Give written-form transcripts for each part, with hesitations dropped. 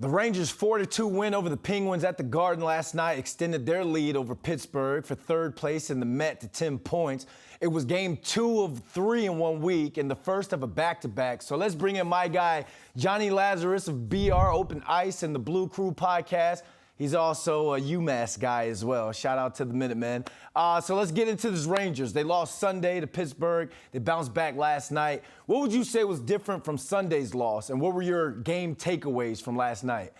The Rangers' 4-2 win over the Penguins at the Garden last night extended their lead over Pittsburgh for third place in the Met to 10 points. It was game 2 of 3 in 1 week and the first of a back-to-back. So let's bring in my guy, Jonny Lazarus of BR Open Ice and the Blue Crew podcast. He's also a UMass guy as well. Shout out to the Minutemen. So let's get into this Rangers. They lost Sunday to Pittsburgh. They bounced back last night. What would you say was different from Sunday's loss, and what were your game takeaways from last night?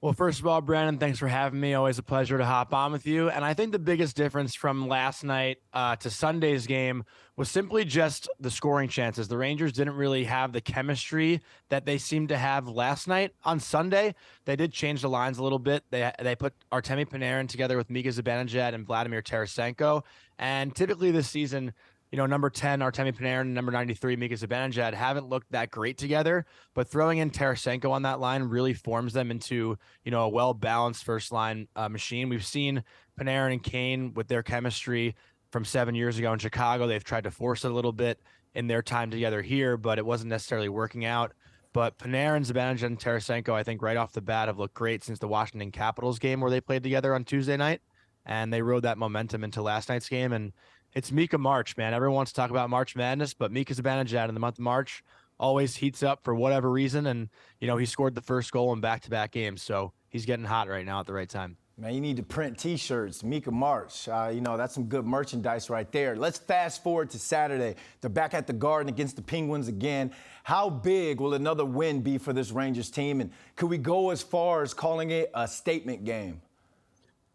Well, first of all, Brandon, thanks for having me. Always a pleasure to hop on with you. And I think the biggest difference from last night to Sunday's game was simply just the scoring chances. The Rangers didn't really have the chemistry that they seemed to have last night. On Sunday, they did change the lines a little bit. They put Artemi Panarin together with Mika Zibanejad and Vladimir Tarasenko. And typically this season, number 10, Artemi Panarin, and number 93, Mika Zibanejad, haven't looked that great together, but throwing in Tarasenko on that line really forms them into, a well-balanced first-line machine. We've seen Panarin and Kane with their chemistry from 7 years ago in Chicago. They've tried to force it a little bit in their time together here, but it wasn't necessarily working out. But Panarin, Zibanejad, and Tarasenko, I think right off the bat have looked great since the Washington Capitals game where they played together on Tuesday night, and they rode that momentum into last night's game. And it's Mika March, man. Everyone wants to talk about March Madness, but Mika Zibanejad in the month of March always heats up for whatever reason. And, he scored the first goal in back-to-back games. So he's getting hot right now at the right time. Man, you need to print T-shirts, Mika March. That's some good merchandise right there. Let's fast forward to Saturday. They're back at the Garden against the Penguins again. How big will another win be for this Rangers team? And could we go as far as calling it a statement game?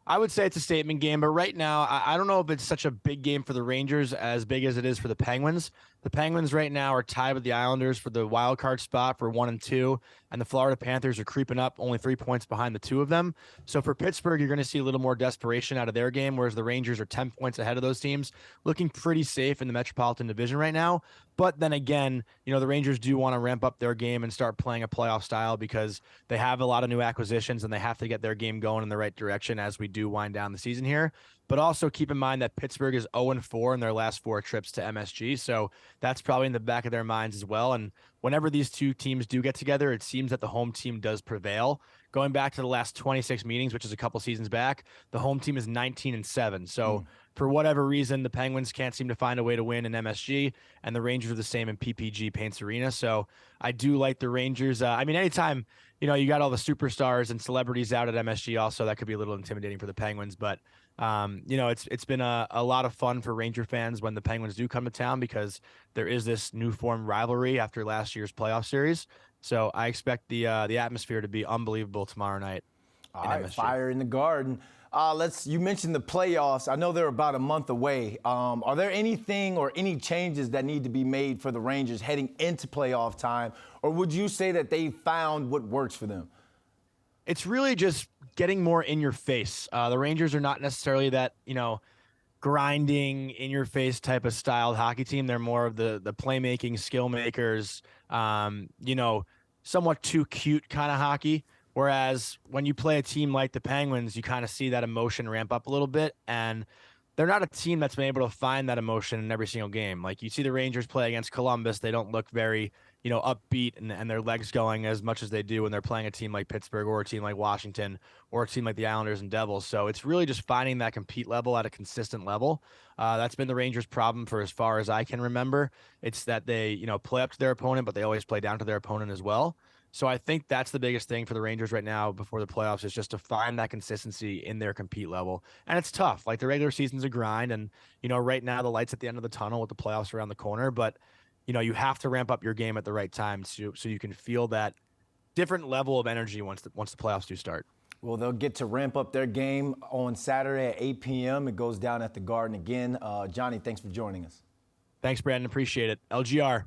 I would say it's a statement game, but right now, I don't know if it's such a big game for the Rangers as big as it is for the Penguins. The Penguins right now are tied with the Islanders for the wild card spot for 1 and 2, and the Florida Panthers are creeping up, only 3 points behind the two of them. So for Pittsburgh, you're going to see a little more desperation out of their game, whereas the Rangers are 10 points ahead of those teams, looking pretty safe in the Metropolitan Division right now. But then again, the Rangers do want to ramp up their game and start playing a playoff style because they have a lot of new acquisitions and they have to get their game going in the right direction as we do wind down the season here. But also keep in mind that Pittsburgh is 0-4 in their last 4 trips to MSG. So that's probably in the back of their minds as well. And whenever these two teams do get together, it seems that the home team does prevail. Going back to the last 26 meetings, which is a couple seasons back, the home team is 19-7. So for whatever reason, the Penguins can't seem to find a way to win in MSG, and the Rangers are the same in PPG Paints Arena. So I do like the Rangers. Anytime, you got all the superstars and celebrities out at MSG also, that could be a little intimidating for the Penguins. But, it's been a lot of fun for Ranger fans when the Penguins do come to town because there is this new form rivalry after last year's playoff series. So I expect the atmosphere to be unbelievable tomorrow night. All right, fire in the Garden. You mentioned the playoffs. I know they're about a month away. Are there anything or any changes that need to be made for the Rangers heading into playoff time? Or would you say that they found what works for them? It's really just getting more in your face. The Rangers are not necessarily that, grinding in your face type of styled hockey team. They're more of the playmaking skill makers, somewhat too cute kind of hockey. Whereas when you play a team like the Penguins, you kind of see that emotion ramp up a little bit, and they're not a team that's been able to find that emotion in every single game. Like you see the Rangers play against Columbus, they don't look very, upbeat and their legs going as much as they do when they're playing a team like Pittsburgh or a team like Washington or a team like the Islanders and Devils. So it's really just finding that compete level at a consistent level. That's been the Rangers' problem for as far as I can remember. It's that they, play up to their opponent, but they always play down to their opponent as well. So I think that's the biggest thing for the Rangers right now before the playoffs is just to find that consistency in their compete level. And it's tough. Like the regular season's a grind. And, right now the light's at the end of the tunnel with the playoffs around the corner. But, you have to ramp up your game at the right time so you can feel that different level of energy once the playoffs do start. Well, they'll get to ramp up their game on Saturday at 8 p.m. It goes down at the Garden again. Jonny, thanks for joining us. Thanks, Brandon. Appreciate it. LGR.